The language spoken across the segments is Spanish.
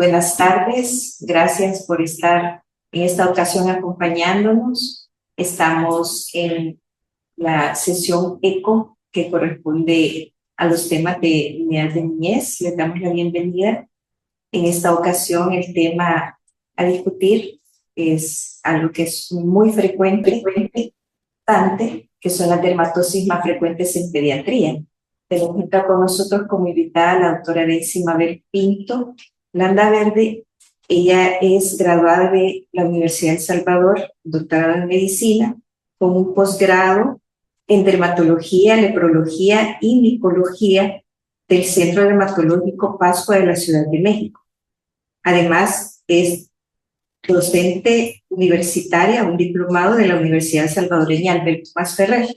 buenas tardes. Gracias por estar en esta ocasión acompañándonos. Estamos en la sesión ECO que corresponde a los temas de unidad de niñez. Les damos la bienvenida. En esta ocasión el tema a discutir es algo que es muy frecuente, que son las dermatosis más frecuentes en pediatría. Tenemos con nosotros como invitada a la doctora Daisy Mabel Pinto Landaverde. Ella es graduada de la Universidad de El Salvador, doctorada en medicina, con un posgrado en dermatología, leprología y micología del Centro Dermatológico Pascua de la Ciudad de México. Además, es docente universitaria, un diplomado de la Universidad Salvadoreña Alberto Masferrer.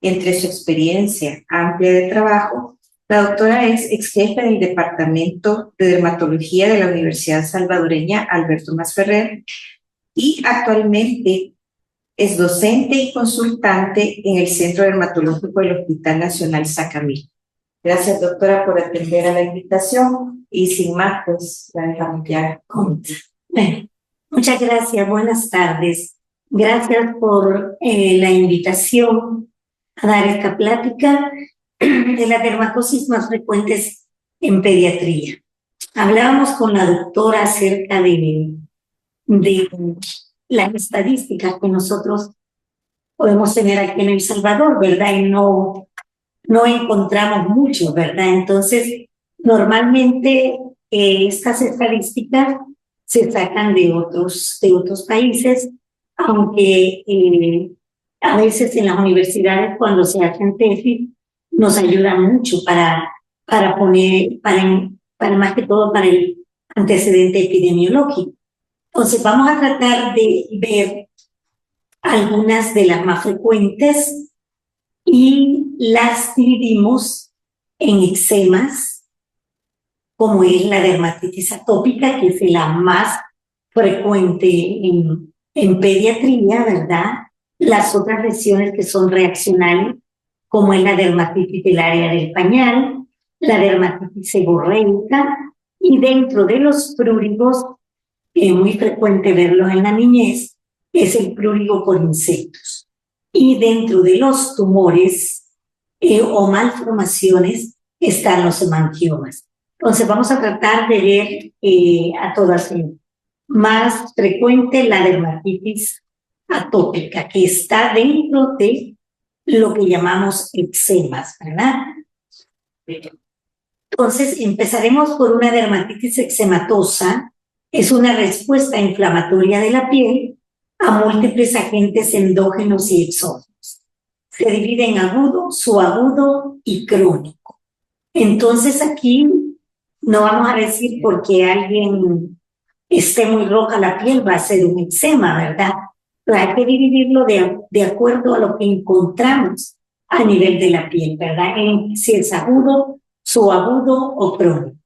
Entre su experiencia amplia de trabajo, la doctora es ex jefe del Departamento de Dermatología de la Universidad Salvadoreña Alberto Masferrer y actualmente es docente y consultante en el Centro Dermatológico del Hospital Nacional Sacamil. Gracias, doctora, por atender a la invitación y sin más, pues la dejamos ya. Muchas gracias, buenas tardes. Gracias por la invitación a dar esta plática de las dermatosis más frecuentes en pediatría. Hablábamos con la doctora acerca de las estadísticas que nosotros podemos tener aquí en El Salvador, ¿verdad? Y no encontramos mucho, ¿verdad? Entonces, normalmente estas estadísticas se sacan de otros países, aunque a veces en las universidades cuando se hacen tesis nos ayuda mucho para más que todo para el antecedente epidemiológico. Entonces vamos a tratar de ver algunas de las más frecuentes y las dividimos en eczemas, como es la dermatitis atópica, que es la más frecuente en pediatría, ¿verdad? Las otras lesiones que son reaccionales, como es la dermatitis del área del pañal, la dermatitis seborreica, y dentro de los prurigos, es muy frecuente verlos en la niñez, es el prurigo por insectos. Y dentro de los tumores o malformaciones están los hemangiomas. Entonces vamos a tratar de ver a todas. Más frecuente la dermatitis atópica, que está dentro de lo que llamamos eczemas, ¿verdad? Entonces empezaremos por una dermatitis eczematosa. Es una respuesta inflamatoria de la piel a múltiples agentes endógenos y exógenos. Se divide en agudo, subagudo y crónico. Entonces aquí no vamos a decir porque alguien esté muy roja la piel va a ser un eczema, ¿verdad? Pero hay que dividirlo de acuerdo a lo que encontramos a nivel de la piel, ¿verdad? Si es agudo, subagudo o crónico.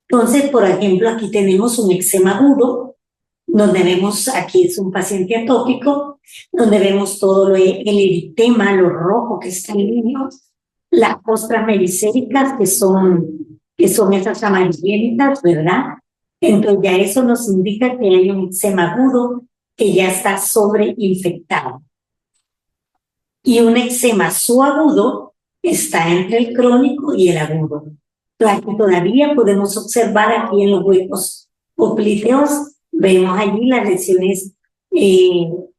Entonces, por ejemplo, aquí tenemos un eczema agudo, donde vemos, aquí es un paciente atópico, donde vemos todo el eritema, lo rojo que está en niño, las costras mericéricas, que son esas amarillentas, ¿verdad? Entonces ya eso nos indica que hay un eczema agudo que ya está sobreinfectado. Y un eczema subagudo está entre el crónico y el agudo. Aquí todavía podemos observar aquí en los huecos poplíteos, vemos allí las lesiones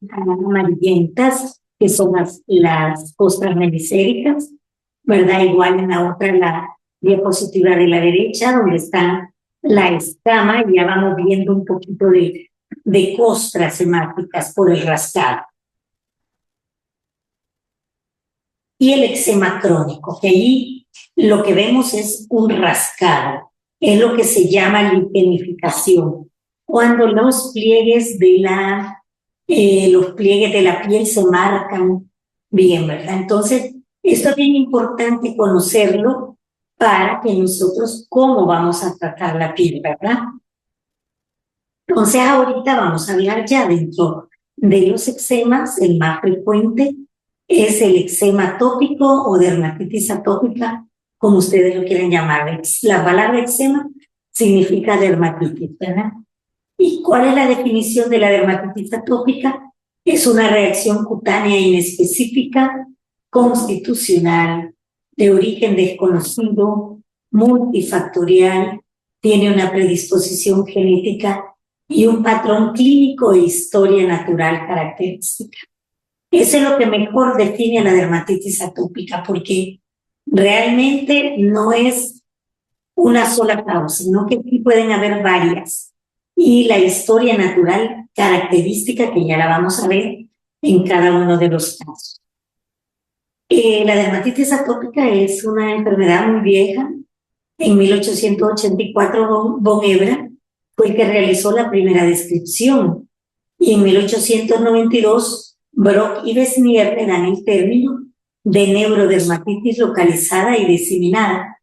amarillentas, que son las costras mericéricas, ¿verdad? Igual en la otra, la diapositiva de la derecha, donde está la escama, y ya vamos viendo un poquito de costras hemáticas por el rascado. Y el eczema crónico, que allí lo que vemos es un rascado, es lo que se llama lipenificación, cuando los pliegues de la piel se marcan bien, ¿verdad? Entonces, esto es bien importante conocerlo para que nosotros, cómo vamos a tratar la piel, ¿verdad? Entonces, ahorita vamos a hablar ya dentro de los eczemas. El más frecuente es el eczema atópico o dermatitis atópica, como ustedes lo quieren llamar. La palabra eczema significa dermatitis, ¿verdad? ¿Y cuál es la definición de la dermatitis atópica? Es una reacción cutánea inespecífica, constitucional, de origen desconocido, multifactorial, tiene una predisposición genética y un patrón clínico e historia natural característica. Eso es lo que mejor define a la dermatitis atópica, porque realmente no es una sola causa, sino que sí pueden haber varias. Y la historia natural característica que ya la vamos a ver en cada uno de los casos. La dermatitis atópica es una enfermedad muy vieja. En 1884 von Ebra fue el que realizó la primera descripción y en 1892 Brock y Besnier le dan el término de neurodermatitis localizada y diseminada.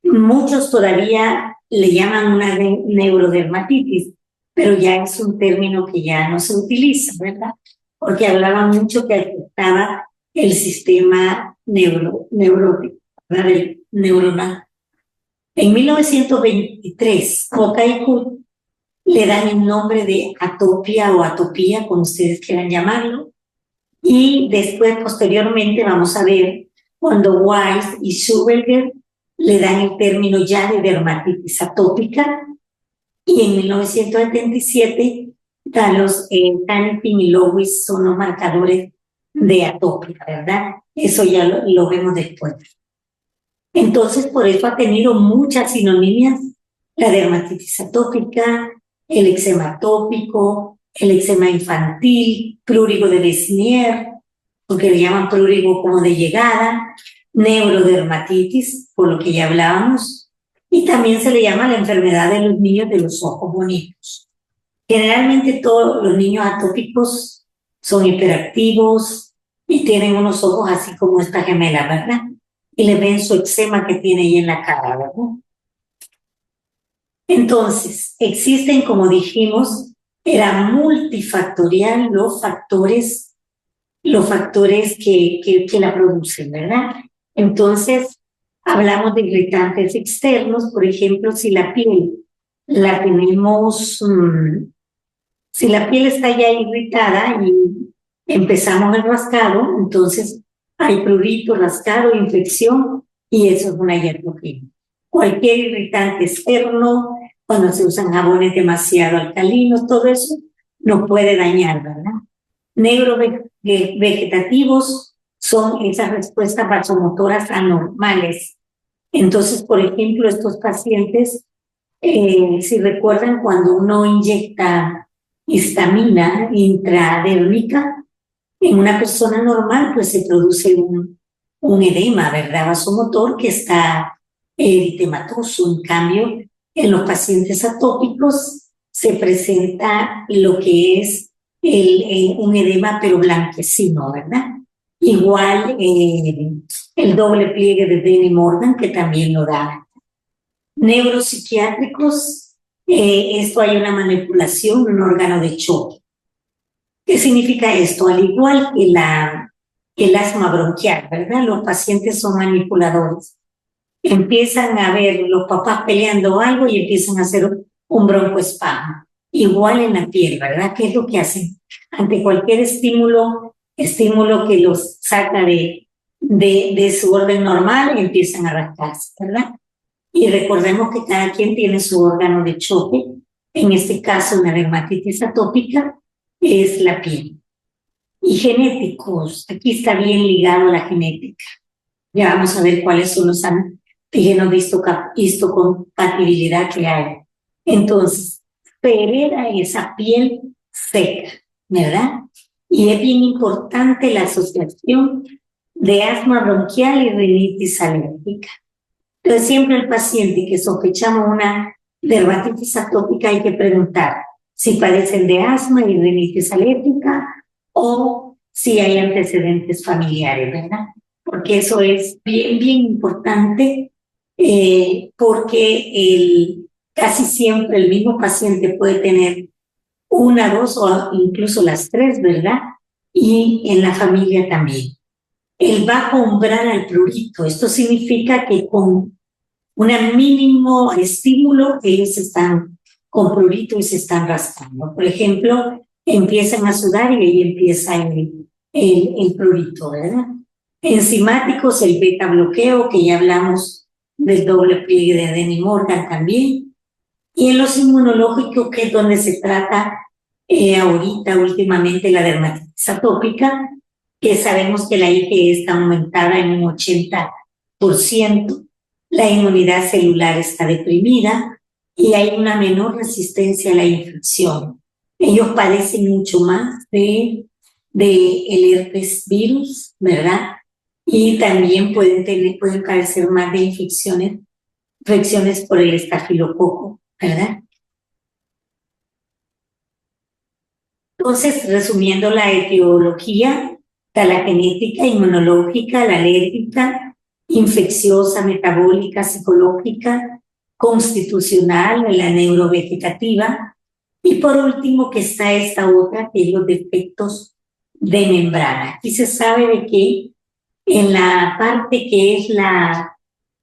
Muchos todavía le llaman una neurodermatitis, pero ya es un término que ya no se utiliza, ¿verdad? Porque hablaban mucho que afectaba el sistema neurótico, ¿verdad? El neuronal. En 1923, Coca y Cook le dan el nombre de atopia o atopía, como ustedes quieran llamarlo, y después, posteriormente, vamos a ver cuando Weiss y Schubelger le dan el término ya de dermatitis atópica, y en 1977 Talos, Canepin y Lewis son los marcadores de atopia, ¿verdad? Eso ya lo vemos después. Entonces, por eso ha tenido muchas sinonimias, la dermatitis atópica, el eczema atópico, el eczema infantil, prurigo de Besnier, porque le llaman prurigo como de llegada, neurodermatitis, por lo que ya hablábamos, y también se le llama la enfermedad de los niños de los ojos bonitos. Generalmente todos los niños atópicos son hiperactivos y tienen unos ojos así como esta gemela, ¿verdad? Y le ven su eczema que tiene ahí en la cara, ¿verdad? Entonces, existen, como dijimos, era multifactorial los factores que la producen, ¿verdad? Entonces, hablamos de irritantes externos, por ejemplo, si la piel la tenemos, si la piel está ya irritada y empezamos el rascado, entonces hay prurito, rascado, infección, y eso es una hierropenia. Cualquier irritante externo, cuando se usan jabones demasiado alcalinos, todo eso nos puede dañar, ¿verdad? Neurovegetativos son esas respuestas vasomotoras anormales. Entonces, por ejemplo, estos pacientes, si recuerdan, cuando uno inyecta histamina intradérmica, en una persona normal, pues se produce un edema, ¿verdad? Vasomotor que está eritematoso. En cambio, en los pacientes atópicos se presenta lo que es un edema pero blanquecino, ¿verdad? Igual el doble pliegue de Denny Morgan, que también lo da. Neuropsiquiátricos, esto hay una manipulación, un órgano de choque. ¿Qué significa esto? Al igual que el asma bronquial, ¿verdad? Los pacientes son manipuladores. Empiezan a ver los papás peleando algo y empiezan a hacer un broncoespasmo. Igual en la piel, ¿verdad? ¿Qué es lo que hacen? Ante cualquier estímulo que los saca de su orden normal, empiezan a rascarse, ¿verdad? Y recordemos que cada quien tiene su órgano de choque. En este caso, una dermatitis atópica es la piel. Y genéticos, aquí está bien ligado a la genética. Ya vamos a ver cuáles son los antígenos de histocompatibilidad que hay. Entonces, se hereda esa piel seca, ¿verdad? Y es bien importante la asociación de asma bronquial y rinitis alérgica. Entonces, siempre el paciente que sospechamos una dermatitis atópica hay que preguntar si padecen de asma y rinitis alérgica o si hay antecedentes familiares, ¿verdad? Porque eso es bien, bien importante, porque casi siempre el mismo paciente puede tener una, dos o incluso las tres, ¿verdad? Y en la familia también. El bajo umbral al prurito, esto significa que con un mínimo estímulo, ellos están con prurito y se están rascando. Por ejemplo, empiezan a sudar y ahí empieza el prurito, ¿verdad? Enzimáticos, el beta bloqueo, que ya hablamos del doble pliegue de Denny Morgan también. Y en los inmunológicos, que es donde se trata ahorita últimamente la dermatitis atópica, que sabemos que la IgE está aumentada en un 80%, la inmunidad celular está deprimida y hay una menor resistencia a la infección. Ellos padecen mucho más de el herpes virus, ¿verdad? Y también pueden padecer más de infecciones por el estafilococo, ¿verdad? Entonces, resumiendo la etiología, está la genética, inmunológica, la alérgica, infecciosa, metabólica, psicológica, constitucional, la neurovegetativa, y por último que está esta otra, que es los defectos de membrana. Aquí se sabe de que en la parte que es la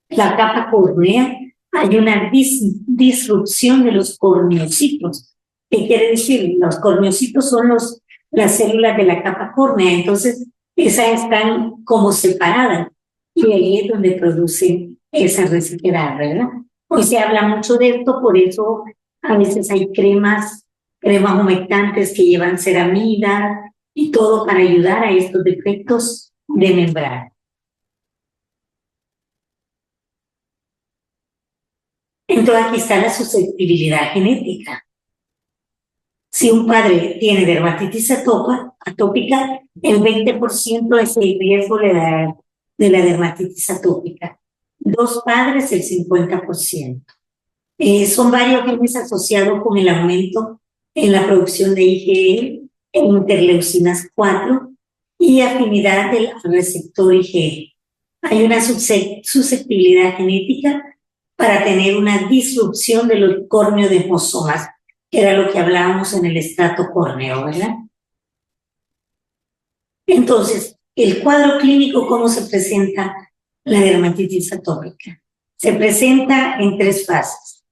capa córnea hay una disrupción de los corneocitos. ¿Qué quiere decir? Los corneocitos son las células de la capa córnea, entonces esas están como separadas y ahí es donde producen esa resequedad, ¿verdad? Hoy se habla mucho de esto, por eso a veces hay cremas humectantes que llevan ceramida y todo para ayudar a estos defectos de membrana. Entonces aquí está la susceptibilidad genética. Si un padre tiene dermatitis atópica, el 20% es el riesgo de la dermatitis atópica. 2 padres, el 50%. Son varios genes asociados con el aumento en la producción de IgE, en interleucinas 4 y afinidad del receptor IgE. Hay una susceptibilidad genética para tener una disrupción de los corneodesmosomas, que era lo que hablábamos en el estrato córneo, ¿verdad? Entonces, el cuadro clínico, ¿cómo se presenta la dermatitis atópica? Se presenta en 3 fases.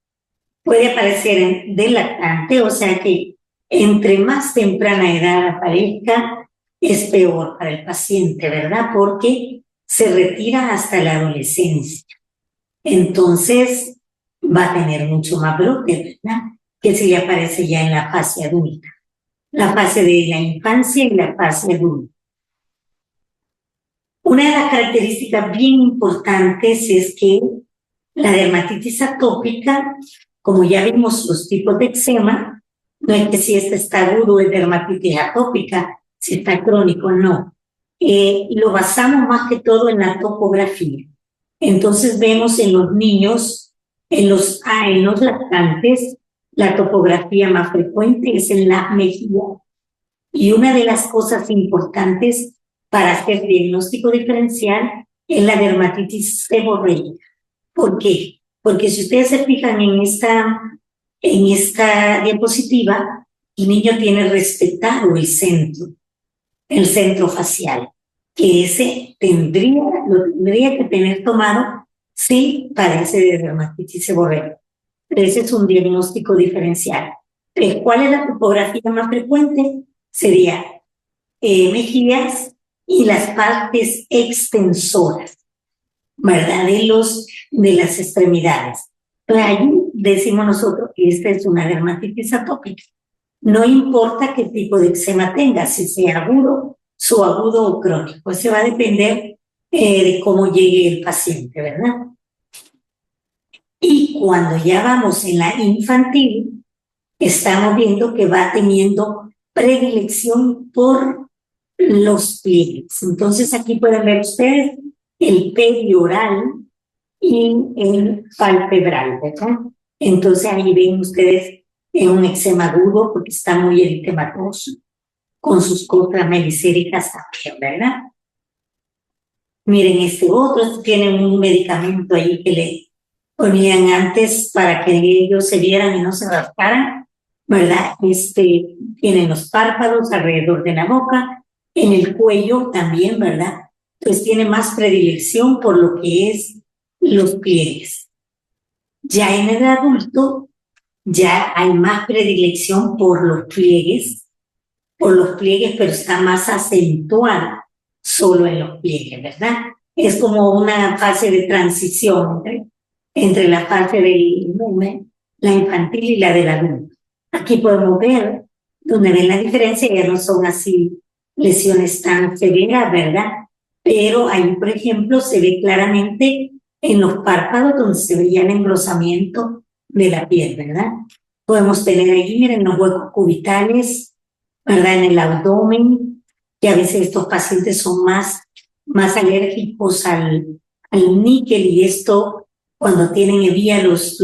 Puede aparecer de lactante, o sea que entre más temprana edad aparezca, es peor para el paciente, ¿verdad? Porque se retira hasta la adolescencia. Entonces, va a tener mucho más brote, ¿verdad? Que si le aparece ya en la fase adulta. La fase de la infancia y la fase adulta. Una de las características bien importantes es que la dermatitis atópica, como ya vimos los tipos de eczema, no es que si este está agudo es dermatitis atópica, si está crónico, no. Lo basamos más que todo en la topografía. Entonces vemos en los niños, en los lactantes, la topografía más frecuente es en la mejilla. Y una de las cosas importantes para hacer diagnóstico diferencial es la dermatitis seborreica. ¿Por qué? Porque si ustedes se fijan en esta diapositiva, el niño tiene respetado el centro facial, que ese lo tendría que tener tomado si padece de dermatitis seborreica. Pero ese es un diagnóstico diferencial. ¿Cuál es la topografía más frecuente? Sería mejillas y las partes extensoras, ¿verdad? De las extremidades. Pero ahí decimos nosotros que esta es una dermatitis atópica. No importa qué tipo de eczema tenga, si sea agudo, subagudo o crónico. Eso va a depender de cómo llegue el paciente, ¿verdad? Y cuando ya vamos en la infantil, estamos viendo que va teniendo predilección por los pliegues. Entonces aquí pueden ver ustedes el perioral y el palpebral, ¿verdad? Entonces ahí ven ustedes un eczema agudo porque está muy eritematoso, con sus costras melicéricas también, ¿verdad? Miren este otro, tiene un medicamento ahí que le ponían antes para que ellos se vieran y no se rascaran, ¿verdad? Tienen los párpados alrededor de la boca, en el cuello también, ¿verdad? Entonces tiene más predilección por lo que es los pliegues. Ya en el adulto, ya hay más predilección por los pliegues, pero está más acentuada solo en los pliegues, ¿verdad? Es como una fase de transición entre la fase del lumen, la infantil y la del adulto. Aquí podemos ver donde ven la diferencia, ya no son así lesiones tan severas, ¿verdad? Pero ahí, por ejemplo, se ve claramente en los párpados donde se veía el engrosamiento de la piel, ¿verdad? Podemos tener ahí, miren, los huecos cubitales, ¿verdad? En el abdomen, que a veces estos pacientes son más alérgicos al níquel y esto, cuando tienen hebilla los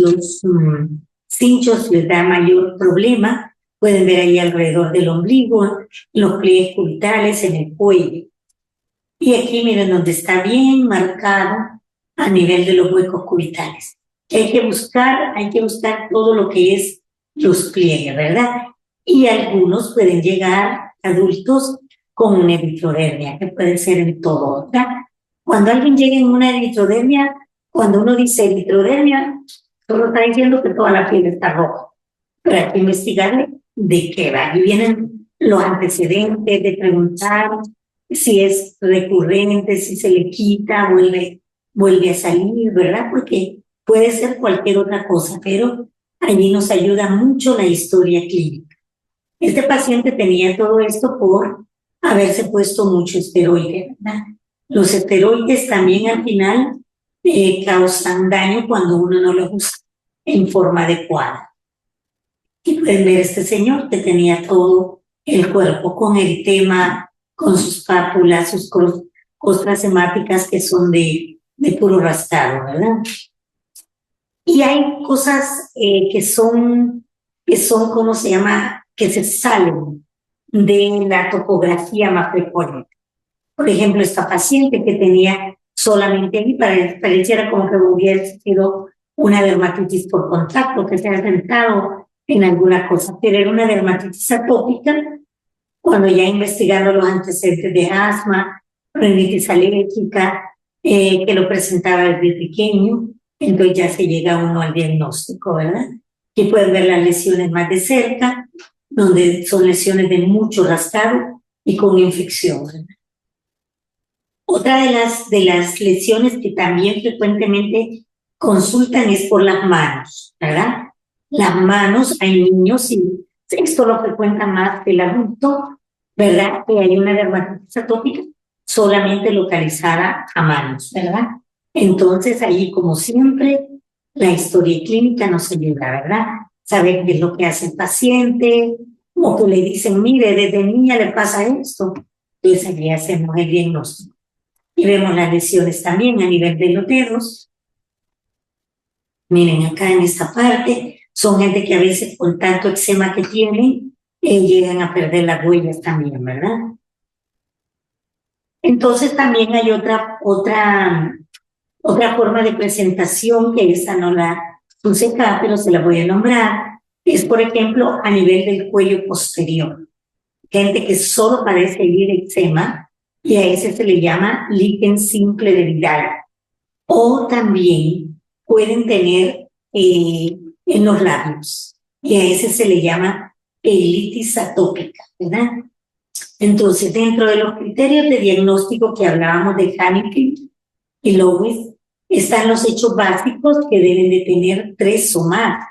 cinchos les da mayor problema. Pueden ver ahí alrededor del ombligo, los pliegues cubitales, en el cuello. Y aquí miren donde está bien marcado a nivel de los huecos cubitales. Hay que buscar todo lo que es los pliegues, ¿verdad? Y algunos pueden llegar, adultos, con una eritrodermia, que puede ser en todo, ¿verdad? Cuando alguien llega en una eritrodermia, cuando uno dice eritrodermia, solo está diciendo que toda la piel está roja. Pero hay que investigar de qué va. Y vienen los antecedentes de preguntar si es recurrente, si se le quita, vuelve a salir, ¿verdad? Porque puede ser cualquier otra cosa, pero allí nos ayuda mucho la historia clínica. Este paciente tenía todo esto por haberse puesto mucho esteroide, ¿verdad? Los esteroides también al final causan daño cuando uno no los usa en forma adecuada. Y pueden ver este señor que tenía todo el cuerpo con eritema, con sus pápulas, sus costras hemáticas que son de puro rastrado, ¿verdad? Y hay cosas que son, ¿cómo se llama?, que se salen de la topografía más frecuente. Por ejemplo, esta paciente que tenía solamente ahí, pareciera como que hubiera sido una dermatitis por contacto, que se ha sentado en alguna cosa, pero era una dermatitis atópica, cuando ya investigando los antecedentes de asma, rinitis alérgica, que lo presentaba desde pequeño, entonces ya se llega uno al diagnóstico, ¿verdad? Aquí pueden ver las lesiones más de cerca, donde son lesiones de mucho rastrado y con infección, ¿verdad? Otra de las lesiones que también frecuentemente consultan es por las manos, ¿verdad? Las manos, hay niños, y esto lo frecuenta más que el adulto, ¿verdad? Que hay una dermatitis atópica solamente localizada a manos, ¿verdad? Entonces ahí, como siempre, la historia clínica nos ayuda, ¿verdad? Saber qué es lo que hace el paciente, o que le dicen, mire, desde niña le pasa esto, entonces ahí hacemos el diagnóstico. Y vemos las lesiones también a nivel de los dedos. Miren, acá en esta parte, son gente que a veces con tanto eczema que tienen, llegan a perder las huellas también, ¿verdad? Entonces también hay otra forma de presentación, que esa no la puse acá, pero se la voy a nombrar. Es, por ejemplo, a nivel del cuello posterior. Gente que solo padece el eczema, y a ese se le llama líquen simple de Vidal. O también pueden tener en los labios, y a ese se le llama pelitis atópica, ¿verdad? Entonces, dentro de los criterios de diagnóstico que hablábamos de Haneke y Lewis, están los hechos básicos que deben de tener 3 o más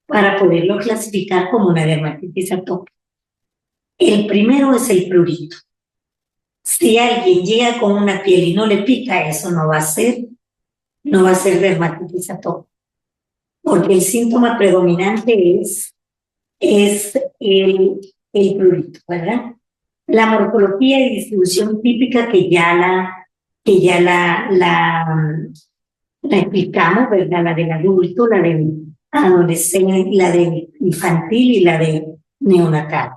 para poderlo clasificar como una dermatitis atópica. El primero es el prurito. Si alguien llega con una piel y no le pica, eso no va a ser dermatitis atópica, porque el síntoma predominante es el prurito, ¿verdad? La morfología y distribución típica que ya la explicamos, ¿verdad? La del adulto, la del adolescente, la del infantil y la del neonatal.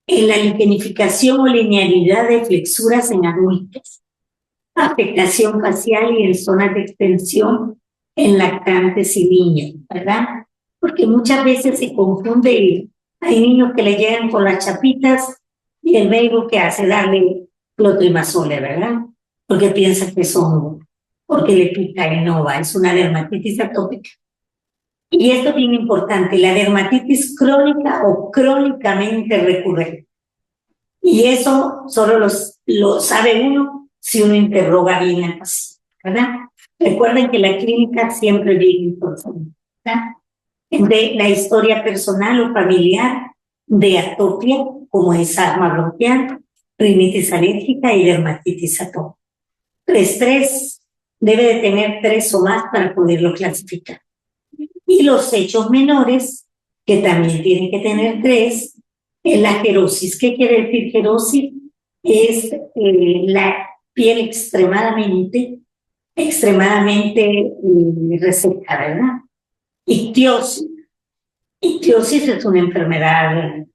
En la liquenificación o linealidad de flexuras en adultos, afectación facial y en zonas de extensión en lactantes y niños, ¿verdad? Porque muchas veces se confunde, hay niños que le llegan con las chapitas y el médico que hace darle clotrimazole, ¿verdad? Porque piensa que son, porque le pica y no va, es una dermatitis atópica. Y esto es bien importante, la dermatitis crónica o crónicamente recurrente. Y eso solo lo sabe uno si uno interroga bien al paciente, ¿verdad? Recuerden que la clínica siempre es bien importante, ¿verdad? De la historia personal o familiar de atopia, como es asma bronquial, rinitis alérgica y dermatitis atópica. Estrés debe de tener 3 o más para poderlo clasificar. Y los hechos menores, que también tienen que tener 3, es la querosis. ¿Qué quiere decir querosis? Es la piel extremadamente reseca, ¿verdad? Ictiosis. Ictiosis es una enfermedad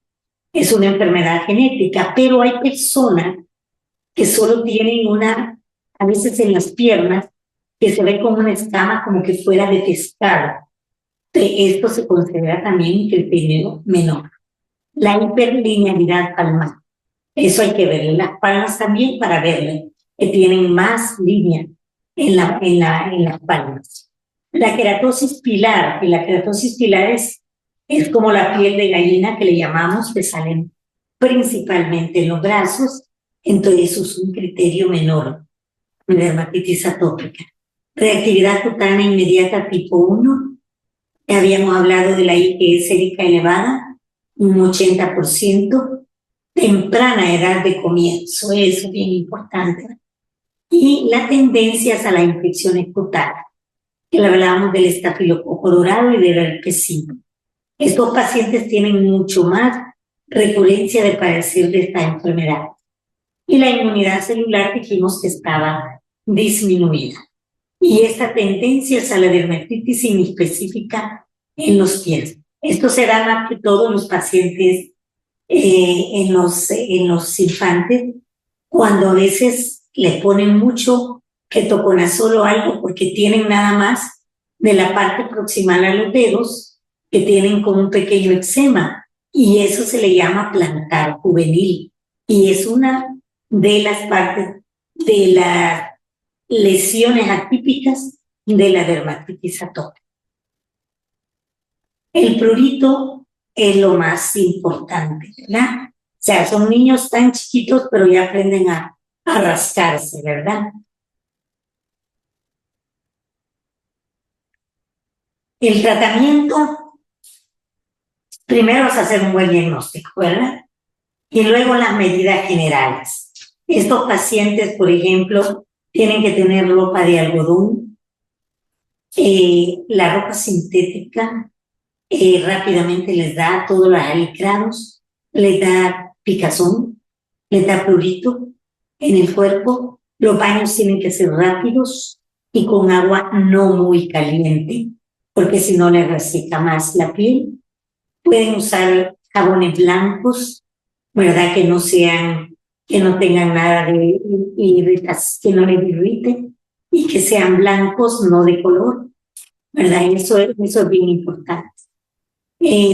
genética, pero hay personas que solo tienen a veces en las piernas, que se ve como una escama como que fuera de pescado. Esto se considera también un criterio menor. La hiperlinealidad palmar. Eso hay que verle. Las palmas también para verle que tienen más línea en las palmas. La queratosis pilar, y la queratosis pilar es como la piel de gallina que le llamamos, que salen principalmente en los brazos, entonces eso es un criterio menor. Dermatitis atópica. Reactividad cutánea inmediata tipo 1. Habíamos hablado de la IgE sérica elevada, un 80%. Temprana edad de comienzo, eso es bien importante. Y las tendencias a las infecciones cutáneas, que hablábamos del estafilococo dorado y del herpes simple. Estos pacientes tienen mucho más recurrencia de padecer de esta enfermedad. Y la inmunidad celular dijimos que estaba disminuida. Y esta tendencia es a la dermatitis inespecífica en los pies. Esto se da más que todo en los pacientes, en los infantes, cuando a veces le ponen mucho ketoconazol o algo porque tienen nada más de la parte proximal a los dedos que tienen como un pequeño eczema, y eso se le llama plantar juvenil, y es una de las partes de las lesiones atípicas de la dermatitis atópica. El prurito es lo más importante, ¿verdad? O sea, son niños tan chiquitos, pero ya aprenden a rascarse, ¿verdad? El tratamiento, primero vas a hacer un buen diagnóstico, ¿verdad? Y luego las medidas generales. Estos pacientes, por ejemplo, tienen que tener ropa de algodón. La ropa sintética rápidamente les da todos los alicrados, les da picazón, les da prurito en el cuerpo. Los baños tienen que ser rápidos y con agua no muy caliente, porque si no les reseca más la piel. Pueden usar jabones blancos, ¿verdad? Que no tengan nada de irritación, que no les irrite, y que sean blancos, no de color, ¿verdad? Eso es bien importante.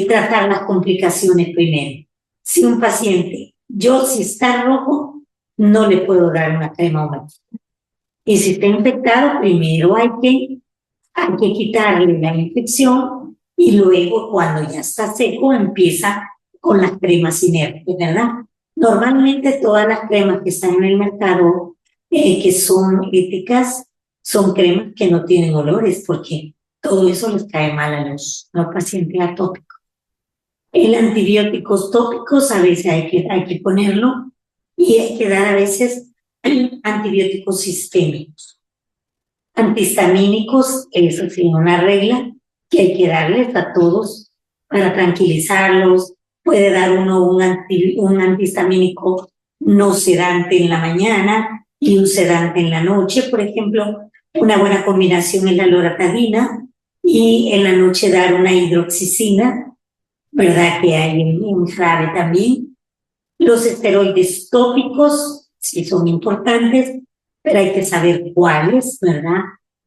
Tratar las complicaciones primero. Si un paciente, si está rojo, no le puedo dar una crema humectante. Y si está infectado, primero hay que quitarle la infección, y luego cuando ya está seco empieza con las cremas inertes, ¿verdad? Normalmente todas las cremas que están en el mercado, que son éticas, son cremas que no tienen olores, porque todo eso les cae mal a los pacientes atópicos. El antibióticos tópicos a veces hay que ponerlo, y hay que dar a veces antibióticos sistémicos. Antihistamínicos, eso sí, una regla que hay que darles a todos para tranquilizarlos. Puede dar uno un antihistamínico no sedante en la mañana y un sedante en la noche, por ejemplo. Una buena combinación es la loratadina, y en la noche dar una hidroxicina, ¿verdad? Que hay en jarabe también. Los esteroides tópicos sí son importantes, pero hay que saber cuáles, ¿verdad?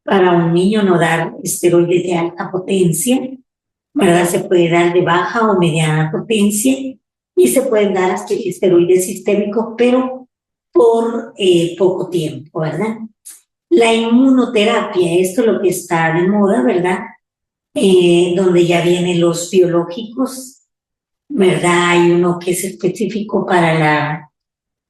Para un niño no dar esteroides de alta potencia, ¿verdad? Se puede dar de baja o mediana potencia, y se pueden dar hasta esteroides sistémicos, pero por poco tiempo, ¿verdad? La inmunoterapia, esto es lo que está de moda, ¿verdad? donde ya vienen los biológicos, ¿verdad? Hay uno que es específico para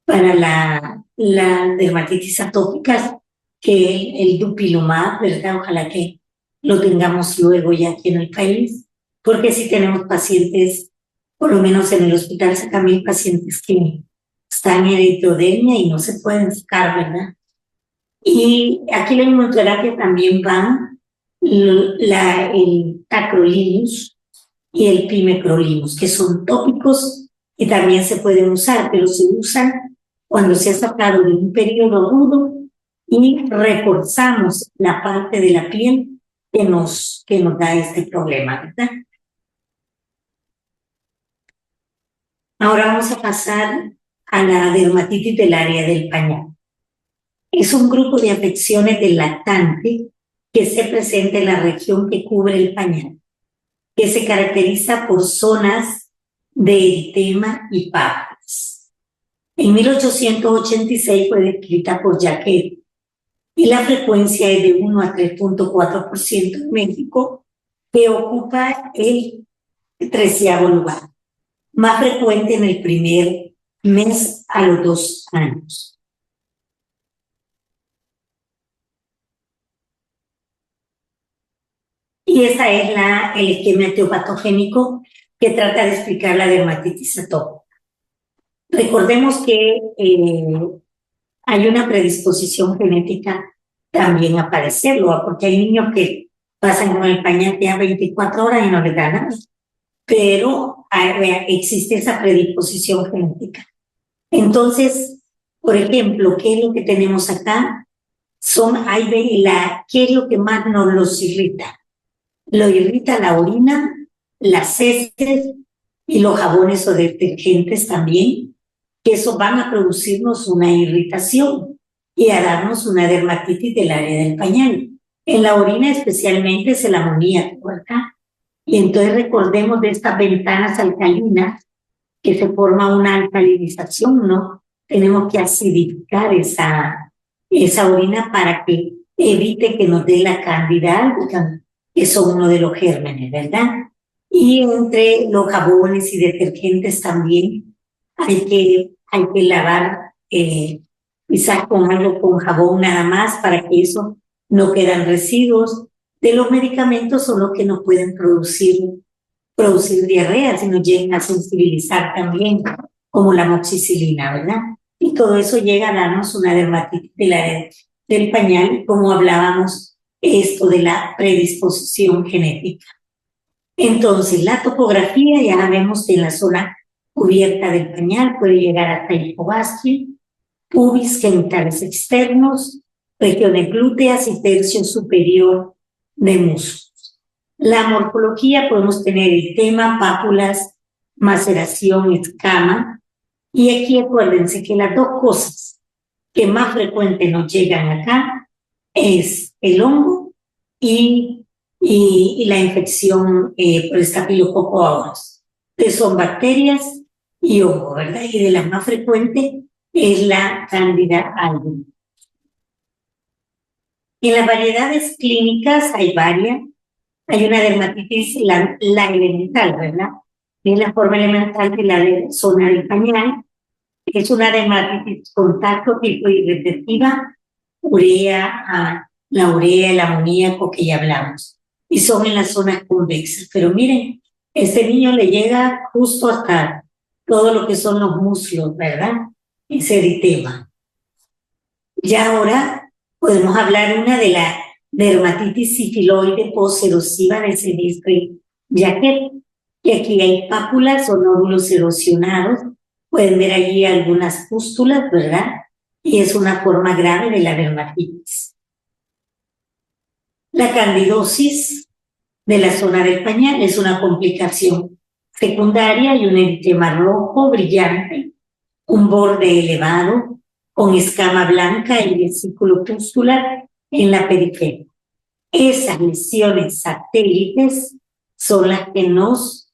la dermatitis atópica, que el dupilumab, ¿verdad? Ojalá que lo tengamos luego ya aquí en el país, porque si tenemos pacientes, por lo menos en el hospital Sacamil, pacientes que están en eritrodermia y no se pueden sacar, ¿verdad? Y aquí la inmunoterapia también van el tacrolimus y el pimecrolimus, que son tópicos y también se pueden usar, pero se usan cuando se ha sacado de un periodo rudo y reforzamos la parte de la piel que nos da este problema, ¿verdad? Ahora vamos a pasar a la dermatitis del área del pañal. Es un grupo de afecciones del lactante que se presenta en la región que cubre el pañal, que se caracteriza por zonas de eritema y pápulas. En 1886 fue descrita por Jacquet y la frecuencia es de 1 a 3.4% en México, que ocupa el 13º lugar, más frecuente en el primer mes a los 2 años. Y esa es el esquema etiopatogénico que trata de explicar la dermatitis atópica. Recordemos que hay una predisposición genética también a padecerlo, porque hay niños que pasan con el pañal ya 24 horas y no les da nada, pero existe esa predisposición genética. Entonces, por ejemplo, ¿qué es lo que tenemos acá? ¿Qué es lo que más nos los irrita? Lo irrita la orina, las heces y los jabones o detergentes también, que eso van a producirnos una irritación y a darnos una dermatitis del área del pañal. En la orina especialmente es el amoníaco acá. Y entonces recordemos de estas ventanas alcalinas que se forma una alcalinización, ¿no? Tenemos que acidificar esa orina para que evite que nos dé la candida albicans, que son uno de los gérmenes, ¿verdad? Y entre los jabones y detergentes también hay que lavar quizás con algo con jabón nada más para que eso no quedan residuos. De los medicamentos son los que nos pueden producir diarrea si nos llegan a sensibilizar también, como la amoxicilina, ¿verdad? Y todo eso llega a darnos una dermatitis del pañal, como hablábamos esto de la predisposición genética. Entonces, la topografía, ya la vemos que en la zona cubierta del pañal puede llegar hasta hipogastria, pubis, genitales externos, regiones glúteas y tercio superior de músculos. La morfología, podemos tener eritema, pápulas, maceración, escama, y aquí acuérdense que las dos cosas que más frecuente nos llegan acá es el hongo y la infección por estafilococo aureus, que son bacterias y hongo, ¿verdad? Y de las más frecuentes es la Candida albicans. En las variedades clínicas hay varias. Hay una dermatitis, la elemental, ¿verdad? Es la forma elemental de la zona del pañal. Es una dermatitis contacto tipo irritativa, la urea, el amoníaco que ya hablamos. Y son en las zonas convexas. Pero miren, este niño le llega justo hasta todo lo que son los muslos, ¿verdad? Ese eritema. Ya ahora podemos hablar una de la dermatitis sifiloide posterosiva de semestre Jacquet, y aquí hay pápulas o nódulos erosionados. Pueden ver allí algunas pústulas, ¿verdad? Y es una forma grave de la dermatitis. La candidosis de la zona del pañal es una complicación secundaria y un eritema rojo brillante, un borde elevado con escama blanca y vesículo pustular en la periferia. Esas lesiones satélites son las que nos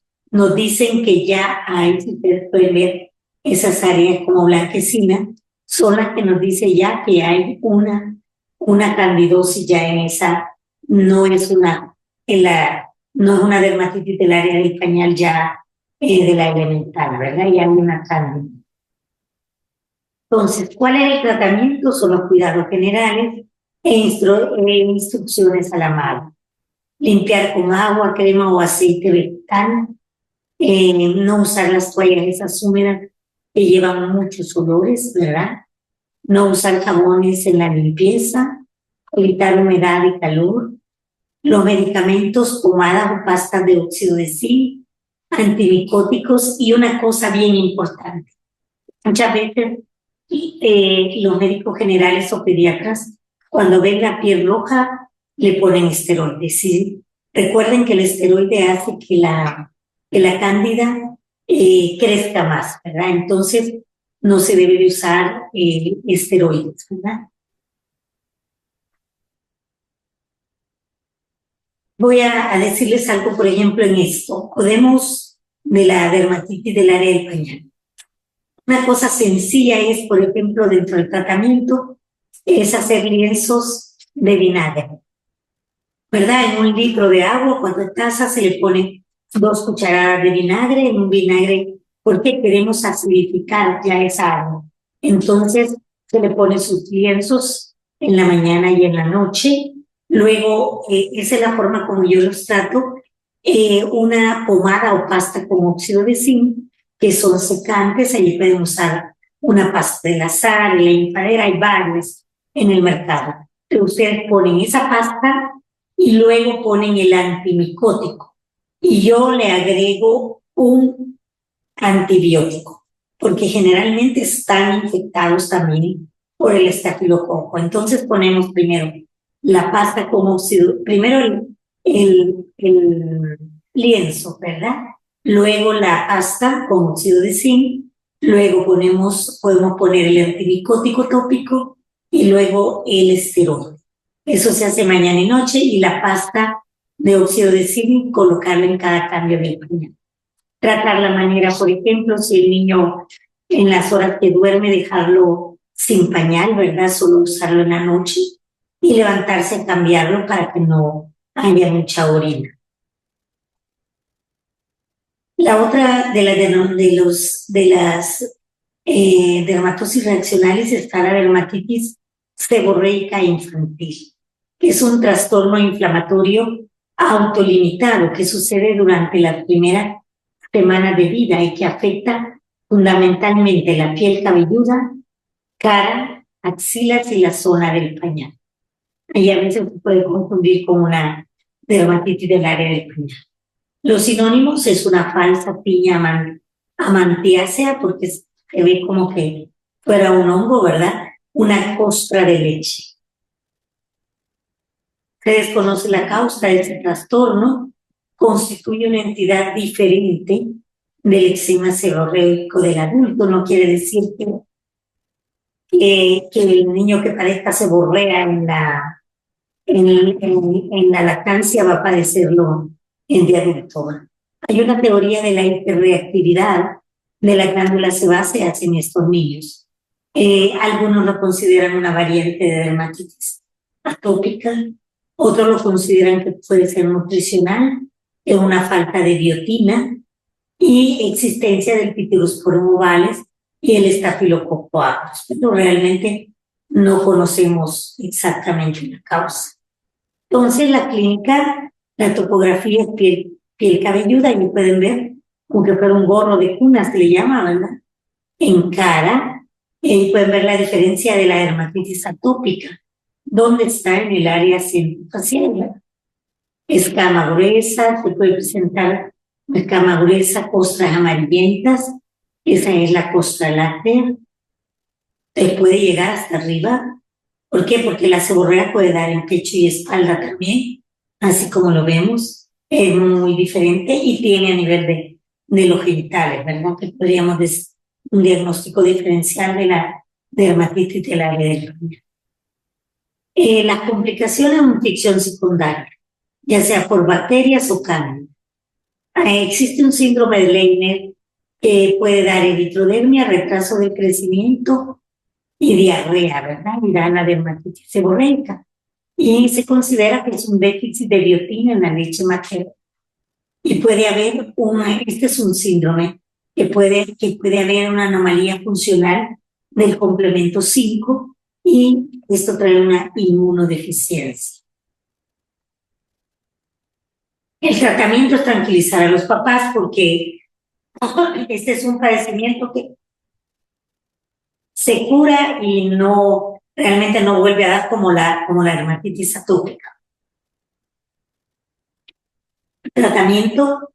dicen que ya hay, si ustedes pueden ver esas áreas como blanquecina, son las que nos dicen ya que hay una candidosis ya en esa, no es no es una dermatitis del área del pañal ya de la elemental, ¿verdad? Ya hay una cándida. Entonces, ¿cuál es el tratamiento? Son los cuidados generales instrucciones a la mano. Limpiar con agua, crema o aceite vegetal. No usar las toallas esas húmedas que llevan muchos olores, ¿verdad? No usar jabones en la limpieza, evitar humedad y calor. Los medicamentos, pomadas o pastas de óxido de zinc, antimicóticos y una cosa bien importante. Muchas veces los médicos generales o pediatras, cuando ven la piel roja, le ponen esteroides. ¿Sí? Recuerden que el esteroide hace que la cándida crezca más, ¿verdad? Entonces, no se debe de usar esteroides, ¿verdad? Voy a decirles algo, por ejemplo, en esto. Podemos, de la dermatitis del área del pañal. Una cosa sencilla es, por ejemplo, dentro del tratamiento, es hacer lienzos de vinagre, ¿verdad? En 1 litro de agua, 4 tazas, se le pone 2 cucharadas de vinagre, en un vinagre, porque queremos acidificar ya esa agua. Entonces, se le pone sus lienzos en la mañana y en la noche. Luego, esa es la forma como yo los trato. Una pomada o pasta con óxido de zinc, que son secantes, ahí pueden usar una pasta de la sal, la infadera, hay varias en el mercado. Pero ustedes ponen esa pasta y luego ponen el antimicótico. Y yo le agrego un antibiótico, porque generalmente están infectados también por el estafilococo. Entonces ponemos primero la pasta con óxido, primero el lienzo, ¿verdad? Luego la pasta con óxido de zinc, luego podemos poner el antimicótico tópico y luego el esteroide. Eso se hace mañana y noche, y la pasta de óxido de zinc colocarla en cada cambio del pañal. Tratar la manera, por ejemplo, si el niño en las horas que duerme, dejarlo sin pañal, ¿verdad? Solo usarlo en la noche y levantarse a cambiarlo para que no haya mucha orina. La otra de las dermatosis reaccionales está la dermatitis seborreica infantil, que es un trastorno inflamatorio autolimitado que sucede durante la primera semana de vida y que afecta fundamentalmente la piel cabelluda, cara, axilas y la zona del pañal. Y a veces se puede confundir con una dermatitis del área del pañal. Los sinónimos es una falsa piña amantiácea, porque se ve como que fuera un hongo, ¿verdad? Una costra de leche. Se desconoce la causa de ese trastorno, constituye una entidad diferente del eczema seborreico del adulto. No quiere decir que el niño que padezca seborrea en la lactancia va a padecerlo en de adulto. Hay una teoría de la hiperreactividad de la glándula sebácea en estos niños. Algunos lo consideran una variante de dermatitis atópica, otros lo consideran que puede ser nutricional, es una falta de biotina y existencia del Pityrosporum ovales y el estafilococo aureus, pero realmente no conocemos exactamente la causa. Entonces, la clínica, la topografía es piel cabelluda, y pueden ver como que fuera un gorro de cuna, se le llama, ¿verdad? En cara, pueden ver la diferencia de la dermatitis atópica, donde está en el área centrofacial. Escama gruesa, se puede presentar escama gruesa, costras amarillentas, esa es la costra láctea. Puede llegar hasta arriba. ¿Por qué? Porque la seborrea puede dar en pecho y espalda también, así como lo vemos, es muy diferente y tiene a nivel de los genitales, ¿verdad? Que podríamos decir un diagnóstico diferencial de la dermatitis del área del pañal. Las complicaciones de infección secundaria, ya sea por bacterias o cándida. Existe un síndrome de Leiner que puede dar eritrodermia, retraso del crecimiento y diarrea, ¿verdad? Y da la dermatitis seborreica. Y se considera que es un déficit de biotina en la leche materna. y puede haber este es un síndrome, que puede haber una anomalía funcional del complemento 5 y esto trae una inmunodeficiencia. El tratamiento es tranquilizar a los papás porque este es un padecimiento que se cura y realmente no vuelve a dar como la dermatitis atópica. El tratamiento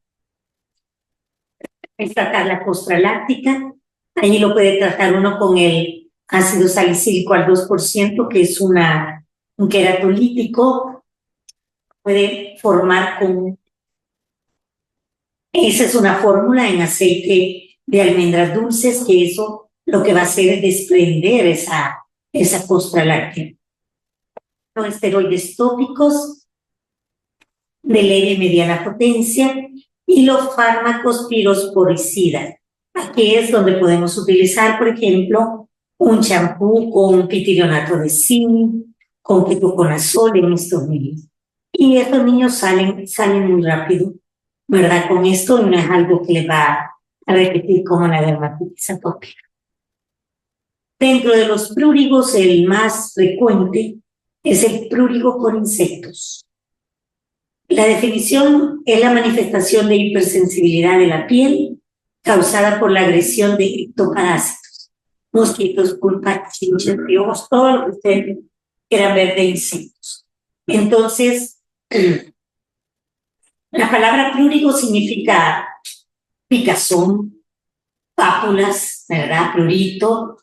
es tratar la costra láctica. Ahí lo puede tratar uno con el ácido salicílico al 2%, que es un queratolítico. Puede formar esa es una fórmula en aceite de almendras dulces, que eso lo que va a hacer es desprender esa costra láctea. Los esteroides tópicos de leve y mediana potencia y los fármacos pirosporicidas. Aquí es donde podemos utilizar, por ejemplo, un champú con pitirionato de zinc, con ketoconazol en estos niños. Y estos niños salen muy rápido, ¿verdad? Con esto no es algo que les va a repetir como la dermatitis atópica. Dentro de los prurigos, el más frecuente es el prurigo por insectos. La definición es la manifestación de hipersensibilidad de la piel causada por la agresión de ectoparásitos, mosquitos, pulpas, chinches, piojos, todo lo que ustedes quieran ver de insectos. Entonces, la palabra prurigo significa picazón, pápulas, ¿verdad? Prurito.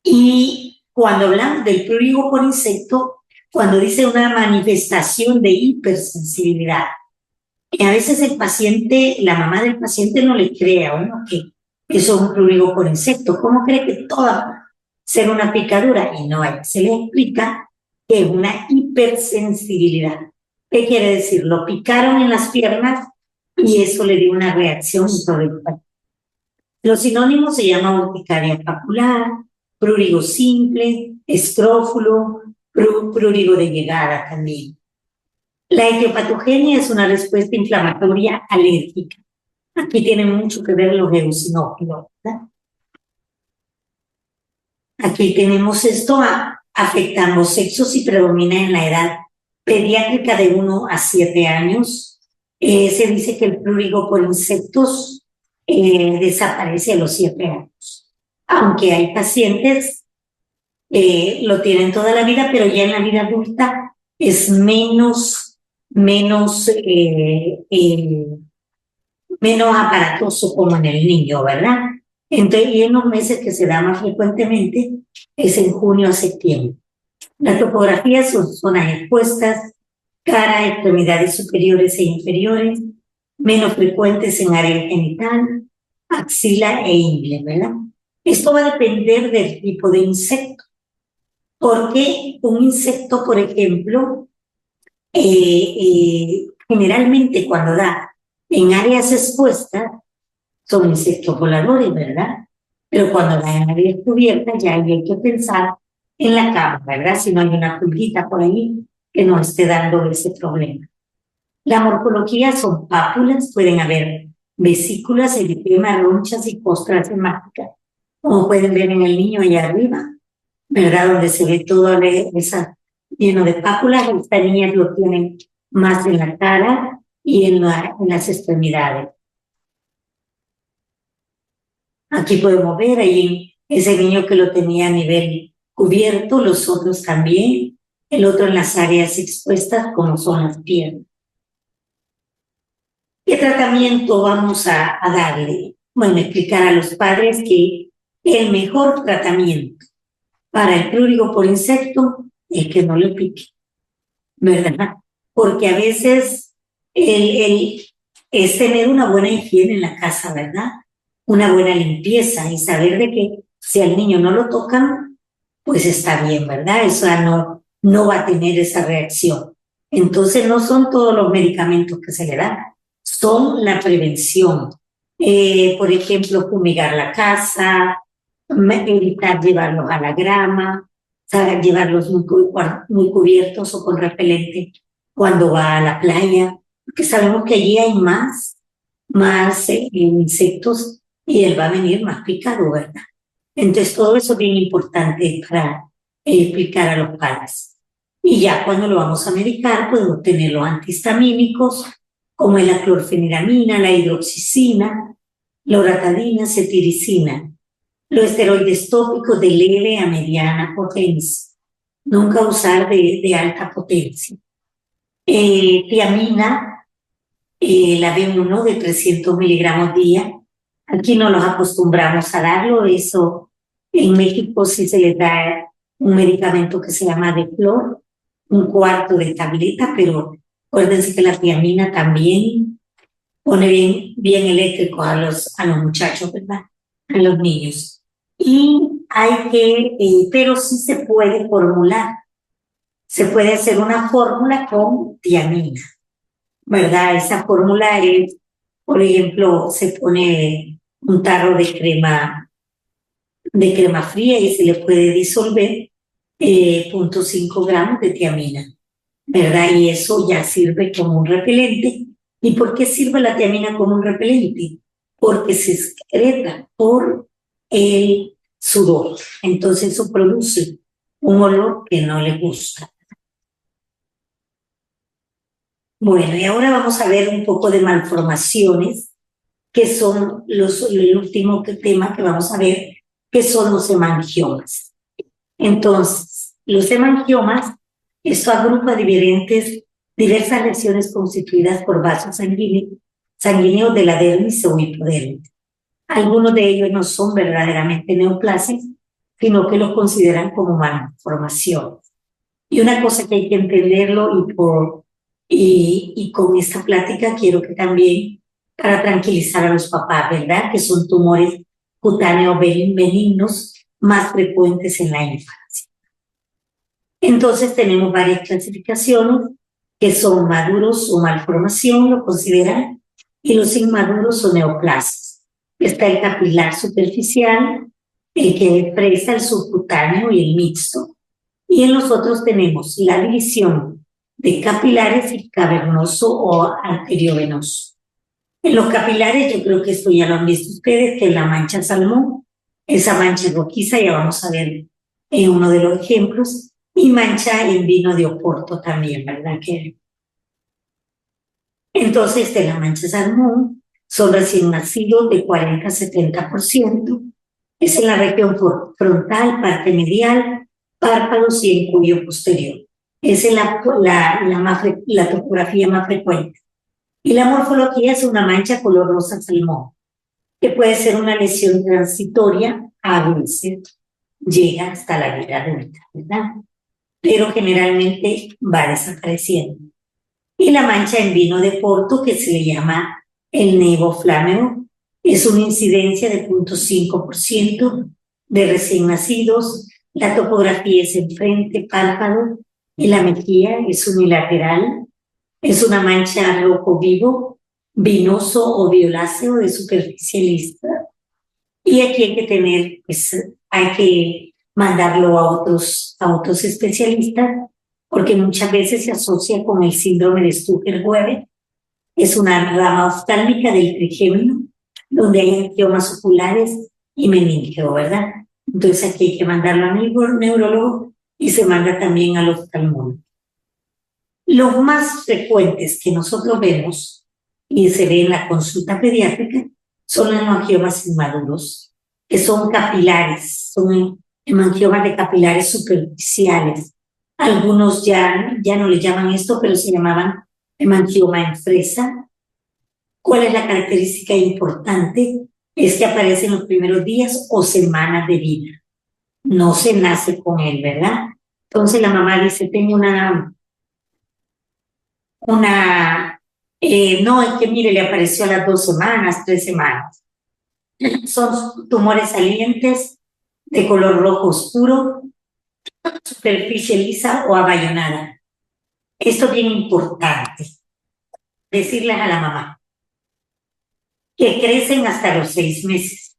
Y cuando hablamos del prurigo por insecto, cuando dice una manifestación de hipersensibilidad, y a veces el paciente, la mamá del paciente no le cree a uno que eso es un prurigo por insecto. ¿Cómo cree que toda ser una picadura? Y no, se le explica que es una hipersensibilidad. ¿Qué quiere decir? Lo picaron en las piernas y eso le dio una reacción sobre el cuerpo. Los sinónimos se llaman urticaria papular, prurigo simple, escrófulo, prurigo de llegada también. La etiopatogenia es una respuesta inflamatoria alérgica. Aquí tienen mucho que ver los eosinófilos, ¿verdad? Aquí tenemos esto afecta a ambos sexos y predomina en la edad pediátrica de 1 a 7 años. Se dice que el prurigo por insectos desaparece a los 7 años. Aunque hay pacientes lo tienen toda la vida, pero ya en la vida adulta es menos aparatoso como en el niño, ¿verdad? Entonces, y en los meses que se da más frecuentemente es en junio a septiembre. Las topografías son zonas expuestas, cara, extremidades superiores e inferiores, menos frecuentes en área genital, axila e ingle, ¿verdad? Esto va a depender del tipo de insecto, porque un insecto, por ejemplo, generalmente cuando da en áreas expuestas, son insectos voladores, ¿verdad? Pero cuando da en áreas cubiertas, ya hay que pensar en la cama, ¿verdad? Si no hay una pulguita por ahí que nos esté dando ese problema. La morfología son pápulas, pueden haber vesículas, eritema, ronchas y costras hemáticas, como pueden ver en el niño allá arriba, ¿verdad? Donde se ve todo esa lleno de pápulas. Estas niñas lo tienen más en la cara y en las extremidades. Aquí podemos ver ahí ese niño que lo tenía a nivel cubierto, los otros también, el otro en las áreas expuestas como son las piernas. ¿Qué tratamiento vamos a darle? Bueno, explicar a los padres que el mejor tratamiento para el prurigo por insecto es que no le pique, ¿verdad? Porque a veces es tener una buena higiene en la casa, ¿verdad? Una buena limpieza y saber de que si al niño no lo tocan, pues está bien, ¿verdad? Eso no va a tener esa reacción. Entonces no son todos los medicamentos que se le dan, son la prevención. Por ejemplo, fumigar la casa, evitar llevarlos a la grama, ¿sabes? Llevarlos muy cubiertos o con repelente cuando va a la playa, porque sabemos que allí hay más insectos y él va a venir más picado, ¿verdad? Entonces todo eso es bien importante para explicar a los padres. Y ya cuando lo vamos a medicar podemos tener los antihistamínicos, como es la clorfeniramina, la hidroxicina, loratadina, cetiricina, los esteroides tópicos de leve a mediana potencia, nunca usar de alta potencia. Tiamina, la B1 de 300 miligramos día. Aquí no los acostumbramos a darlo, eso en México sí se les da un medicamento que se llama Deflor, un cuarto de tableta, pero acuérdense que la tiamina también pone bien eléctrico a los muchachos, ¿verdad? A los niños. Y hay que, pero sí se puede formular. Se puede hacer una fórmula con tiamina, ¿verdad? Esa fórmula es, por ejemplo, se pone un tarro de crema fría y se le puede disolver 0.5 gramos de tiamina, ¿verdad? Y eso ya sirve como un repelente. ¿Y por qué sirve la tiamina como un repelente? Porque se excreta por el sudor. Entonces eso produce un olor que no le gusta. Bueno, y ahora vamos a ver un poco de malformaciones, que son el último tema que vamos a ver, que son los hemangiomas. Entonces, los hemangiomas, esto agrupa diversas lesiones constituidas por vasos sanguíneos de la dermis o hipodermis. Algunos de ellos no son verdaderamente neoplasias, sino que los consideran como malformaciones. Y una cosa que hay que entenderlo y con esta plática quiero que también, para tranquilizar a los papás, ¿verdad? Que son tumores cutáneos benignos más frecuentes en la infancia. Entonces tenemos varias clasificaciones que son maduros o malformación, lo consideran, y los inmaduros o neoplasias. Está el capilar superficial, el que expresa el subcutáneo y el mixto. Y en los otros tenemos la división de capilares y cavernoso o arteriovenoso. En los capilares, yo creo que esto ya lo han visto ustedes, que es la mancha salmón, esa mancha rojiza, ya vamos a ver en uno de los ejemplos, y mancha en vino de Oporto también, ¿verdad? Entonces, de la mancha salmón, son recién nacidos de 40 a 70%, es en la región frontal, parte medial, párpados y en cuello posterior. Esa es la topografía más frecuente. Y la morfología es una mancha color rosa salmón, que puede ser una lesión transitoria a veces llega hasta la vida adulta, ¿verdad? Pero generalmente va desapareciendo. Y la mancha en vino de Porto, que se le llama el nevoflámeo, es una incidencia de 0.5% de recién nacidos. La topografía es en frente, párpado, y la mejilla es unilateral. Es una mancha rojo vivo, vinoso o violáceo de superficie lisa. Y aquí hay que tener, pues, hay que mandarlo a otros especialistas, porque muchas veces se asocia con el síndrome de Stucker-Weber. Es una rama oftálmica del trigémino, donde hay angiomas oculares y meningeo, ¿verdad? Entonces aquí hay que mandarlo al neurólogo y se manda también al oftalmólogo. Los más frecuentes que nosotros vemos y se ve en la consulta pediátrica son los hemangiomas inmaduros, que son capilares, son hemangiomas de capilares superficiales. Algunos ya no le llaman esto, pero se llamaban hemangioma en fresa. ¿Cuál es la característica importante? Es que aparece en los primeros días o semanas de vida. No se nace con él, ¿verdad? Entonces la mamá dice, tengo no, es que mire, le apareció a las 2 semanas, 3 semanas. Son tumores salientes de color rojo oscuro, superficie lisa o abayonada. Esto es bien importante, decirles a la mamá que crecen hasta los 6 meses,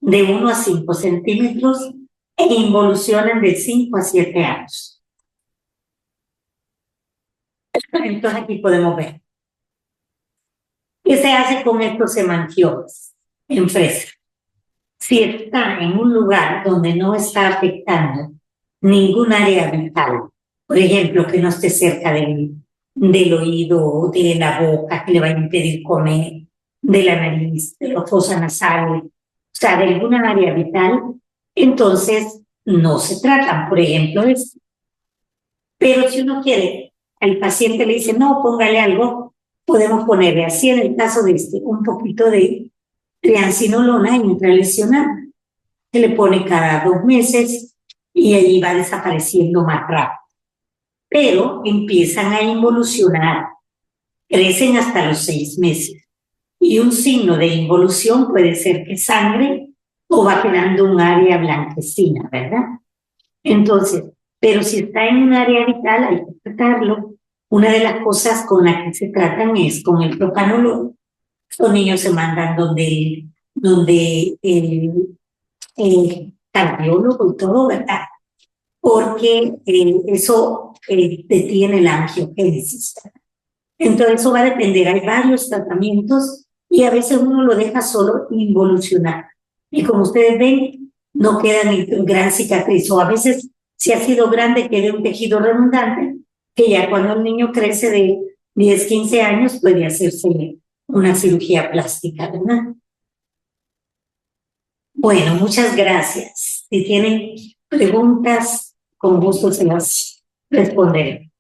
de 1 a 5 centímetros, e involucionan de 5 a 7 años. Entonces aquí podemos ver ¿Qué se hace con estos hemangiomas en fresa? Si está en un lugar donde no está afectando ningún área vital, por ejemplo, que no esté cerca del oído, de la boca, que le va a impedir comer, de la nariz, de la fosa nasal, o sea, de alguna área vital, entonces no se tratan, por ejemplo, esto. Pero si uno quiere, al paciente le dice, no, póngale algo, podemos ponerle así en el caso de este, un poquito de triancinolona intralesional, que le pone cada 2 meses y allí va desapareciendo más rápido. Pero empiezan a involucionar, crecen hasta los 6 meses. Y un signo de involución puede ser que sangre o va quedando un área blanquecina, ¿verdad? Entonces, pero si está en un área vital, hay que tratarlo. Una de las cosas con las que se tratan es con el propanolol. Los niños se mandan donde el cardiólogo y todo, ¿verdad? Porque eso detiene la angiogénesis. Entonces eso va a depender, hay varios tratamientos y a veces uno lo deja solo involucionar. Y como ustedes ven, no queda ni gran cicatriz, o a veces si ha sido grande queda un tejido redundante, que ya cuando el niño crece de 10, 15 años puede hacerse una cirugía plástica, ¿verdad? Bueno, muchas gracias. Si tienen preguntas, con gusto se las responderé.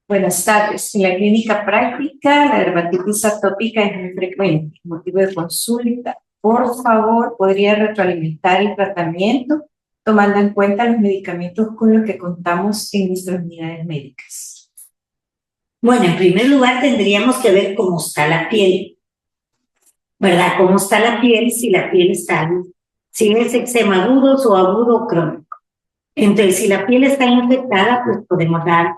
Buenas tardes. En la clínica práctica, la dermatitis atópica es muy frecuente, motivo de consulta. Por favor, ¿podría retroalimentar el tratamiento tomando en cuenta los medicamentos con los que contamos en nuestras unidades médicas? Bueno, en primer lugar tendríamos que ver cómo está la piel, ¿verdad? Cómo está la piel, si la piel está, si es eczema agudo o agudo o crónico. Entonces, si la piel está infectada, pues podemos dar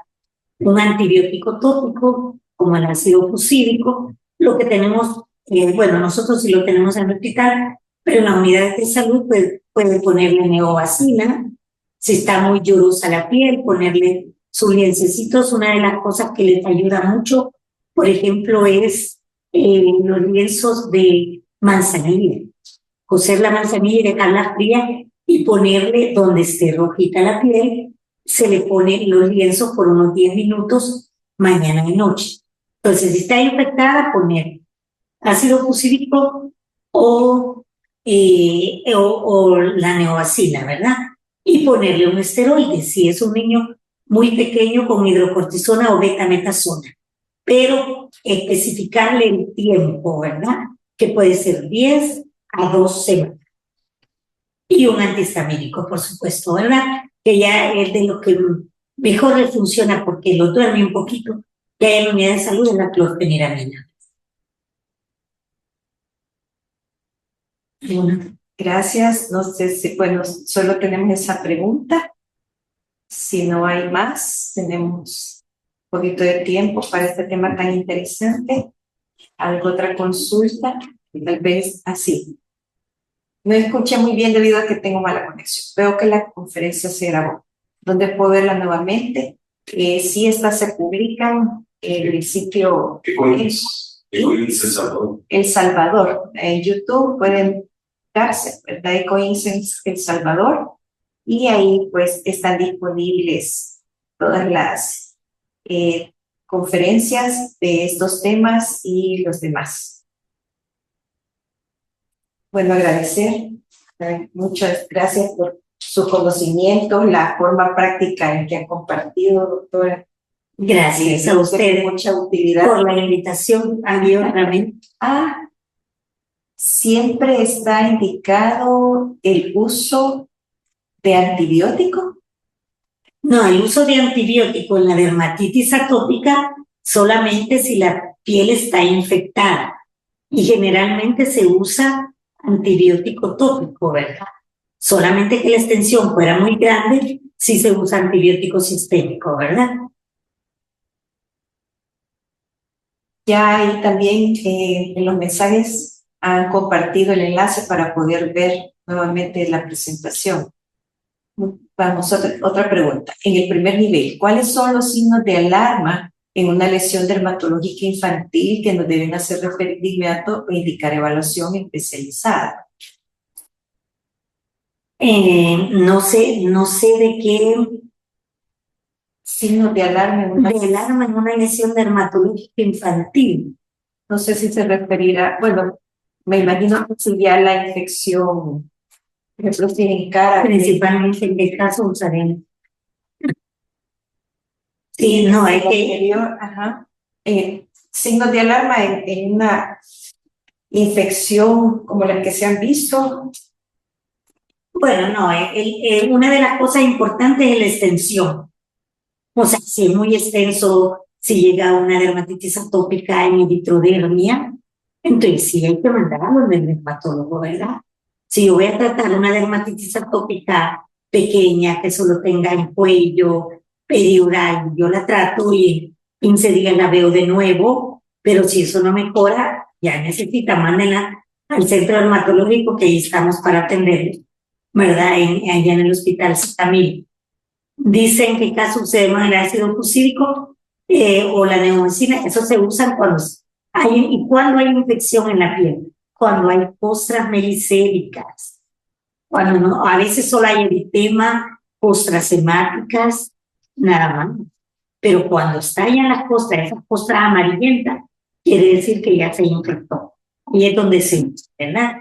un antibiótico tópico, como el ácido fucídico. Lo que tenemos, bueno, nosotros sí lo tenemos en el hospital, pero en las unidades de salud puede ponerle neovacina. Si está muy llorosa la piel, ponerle sus lienzecitos. Una de las cosas que les ayuda mucho, por ejemplo, es los lienzos de manzanilla. Cocer la manzanilla y dejarla fría y ponerle donde esté rojita la piel, se le pone los lienzos por unos 10 minutos mañana y noche. Entonces, si está infectada, poner ácido fucídico o la neovacina, ¿verdad? Y ponerle un esteroide, si es un niño muy pequeño, con hidrocortisona o betametasona. Pero especificarle el tiempo, ¿verdad? Que puede ser 10 a 2 semanas. Y un antihistamínico, por supuesto, ¿verdad? Que ya es de lo que mejor le funciona porque lo duerme un poquito, que hay en la unidad de salud, es la clorfeniramina. Bueno, gracias. No sé si, bueno, solo tenemos esa pregunta. Si no hay más, tenemos un poquito de tiempo para este tema tan interesante. ¿Alguna otra consulta? Tal vez así. No escuché muy bien debido a que tengo mala conexión. Veo que la conferencia se grabó. ¿Dónde puedo verla nuevamente? Sí, estas se publican en el sitio El Salvador. En YouTube pueden darse, ¿verdad? Ecoincense El Salvador. Y ahí pues están disponibles todas las conferencias de estos temas y los demás. Bueno, agradecer. Muchas gracias por su conocimiento, la forma práctica en que han compartido, doctora. Gracias a ustedes mucha utilidad por la invitación. Abiertamente. ¿Siempre está indicado el uso de antibiótico? No, el uso de antibiótico en la dermatitis atópica solamente si la piel está infectada. Y generalmente se usa antibiótico tópico, ¿verdad? Solamente que la extensión fuera muy grande, sí se usa antibiótico sistémico, ¿verdad? Ya hay también en los mensajes han compartido el enlace para poder ver nuevamente la presentación. Vamos, otra pregunta. En el primer nivel, ¿cuáles son los signos de alarma en una lesión dermatológica infantil que nos deben hacer referir de inmediato o indicar evaluación especializada? No sé de qué Signos de alarma en una lesión dermatológica infantil. No sé si se referirá, bueno, me imagino que sería la infección, por ejemplo, si en cara. Principalmente en qué caso usaremos. Sí, no, hay que... Ajá. Signos de alarma en una infección como la que se han visto. Bueno, no, una de las cosas importantes es la extensión. O sea, si es muy extenso, si llega a una dermatitis atópica en erythrodermia, entonces sí hay que mandarlo al dermatólogo, ¿verdad? Si yo voy a tratar una dermatitis atópica pequeña que solo tenga el cuello, periural, yo la trato y en 15 días la veo de nuevo, pero si eso no mejora, ya necesita, mándenla al centro dermatológico que ahí estamos para atender, ¿verdad? Allá en el hospital Tamil. Dicen que casos se llama el ácido fucídico o la neomicina, eso se usan cuando hay infección en la piel, cuando hay costras melicéricas, cuando no, a veces solo hay eritema, costras hemáticas, nada más. Pero cuando estallan las costras, esas costras amarillentas, quiere decir que ya se infectó. Y es donde se usa, ¿verdad?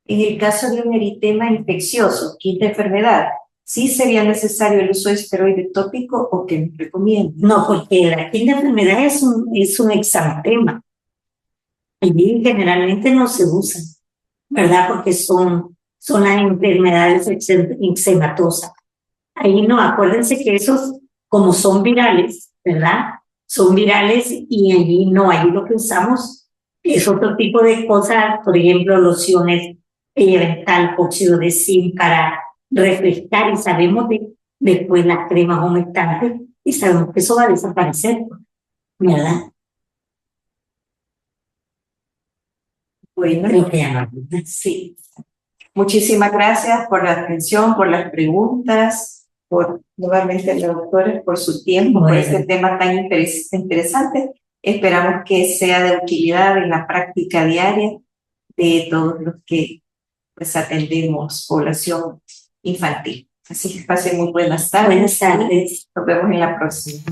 En el caso de un eritema infeccioso, quinta enfermedad, ¿sí sería necesario el uso de esteroide tópico o qué me recomienda? No, porque la quinta enfermedad es un exantema. Y generalmente no se usan, ¿verdad? Porque son las enfermedades eczematosas. Ahí no, acuérdense que esos, como son virales, ¿verdad? Son virales y allí no, ahí lo que usamos es otro tipo de cosas, por ejemplo, lociones tal óxido de zinc para refrescar y sabemos después las cremas humectantes y sabemos que eso va a desaparecer, ¿verdad? Bueno, creo que ya no. Sí. Muchísimas gracias por la atención, por las preguntas, por nuevamente a los doctores por su tiempo, por este tema tan interesante. Esperamos que sea de utilidad en la práctica diaria de todos los que pues atendemos población infantil. Así que pasen muy buenas tardes. Buenas tardes. Nos vemos en la próxima.